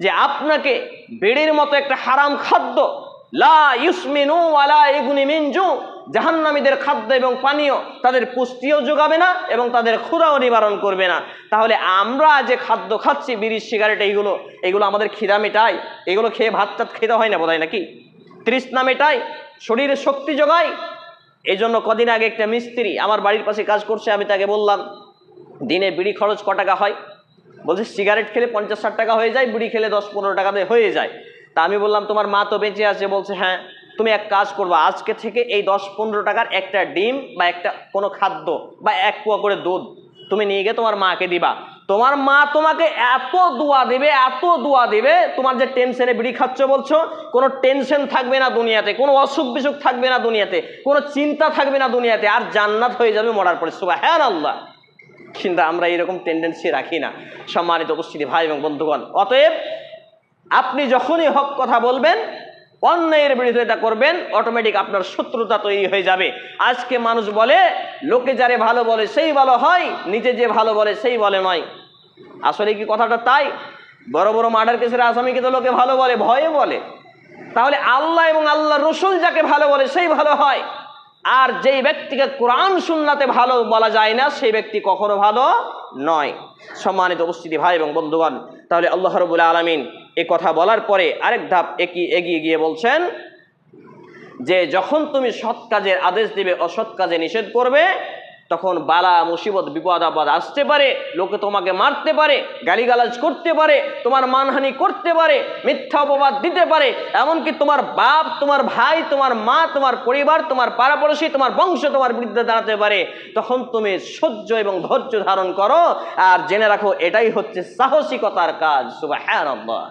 যে আপনাকে বিড়ির মতো একটা হারাম খাদ্য, লা ইউসমিনু ওয়ালা ইগুনি মিন জু, জাহান্নামীদের খাদ্য এবং পানীয় তাদের পুষ্টিও যোগাবে না এবং তাদের ক্ষুধাও নিবারণ করবে না। তাহলে আমরা যে খাদ্য খাচ্ছি, বিড়ি, সিগারেট, এইগুলো আমাদের খিদা মেটায়? এগুলো খেয়ে ভাত টাত খেতে হয় না বোধহয়, নাকি? তৃষ্ণা মেটায়, শরীরে শক্তি যোগায়। এই জন্য কদিন আগে একটা মিস্ত্রি আমার বাড়ির পাশে কাজ করছে, আমি তাকে বললাম দিনে বিড়ি খরচ ক টাকা হয়? বলছে সিগারেট খেলে 50-60 টাকা হয়ে যায়, বিড়ি খেলে 10-15 টাকাতে হয়ে যায়। তা আমি বললাম তোমার মা তো বেঁচে আছে। বলছে হ্যাঁ। তুমি এক কাজ করবা, আজকে থেকে এই 10-15 টাকার একটা ডিম বা একটা কোনো খাদ্য বা 1 পোয়া করে দুধ তুমি নিয়ে গিয়ে তোমার মাকে দিবা। তোমার মা তোমাকে এত দোয়া দিবে, এত দোয়া দিবে, তোমার যে টেনশনে বিড়ি খাচ্ছ বলছো, কোনো টেনশন থাকবে না দুনিয়াতে, কোনো অসুখ বিসুখ থাকবে না দুনিয়াতে, কোনো চিন্তা থাকবে না দুনিয়াতে, আর জান্নাত হয়ে যাবে মরার পরে। সুবহানাল্লাহ। কিন্তু আমরা এরকম টেন্ডেন্সি রাখি না। সম্মানিত উপস্থিতি ভাই এবং বন্ধুগণ, অতএব আপনি যখনই হক কথা বলবেন, অন্যায়ের বিরোধিতা করবেন, অটোমেটিক আপনার শত্রুতা তৈরি হয়ে যাবে। আজকে মানুষ বলে লোকে যারে ভালো বলে সেই ভালো হয়, নিজে যে ভালো বলে সেই বলে নয়। আসলে কি কথাটা তাই? বড় বড় মার্ডার কেসের আসামিকে তো লোকে ভালো বলে, ভয়ে বলে। তাহলে আল্লাহ এবং আল্লাহ রসুল যাকে ভালো বলে সেই ভালো হয়, আর যেই ব্যক্তিকে কোরআন সুন্নাতে ভালো বলা যায় না সেই ব্যক্তি কখনো ভালো নয়। সম্মানিত উপস্থিতি ভাই এবং বন্ধুগণ, তাহলে আল্লাহ রাব্বুল আলামিন এই কথা বলার পরে আরেক ধাপ এগিয়ে গিয়ে বলছেন যে যখন তুমি সৎ কাজের আদেশ দিবে, অসৎ কাজে নিষেধ করবে, তখন বালা মুসিবত বিপদ আপদ আসতে পারে, লোকে তোমাকে মারতে পারে, গালিগালাজ করতে পারে, তোমার মানহানি করতে পারে, মিথ্যা অপবাদ দিতে পারে, এমনকি তোমার বাপ, তোমার ভাই, তোমার মা, তোমার পরিবার, তোমার পাড়াপড়শি, তোমার বংশ তোমার বিরুদ্ধে দাঁড়াতে পারে। তখন তুমি সহ্য এবং ধৈর্য ধারণ করো, আর জেনে রাখো এটাই হচ্ছে সাহসিকতার কাজ। সুবহানাল্লাহ।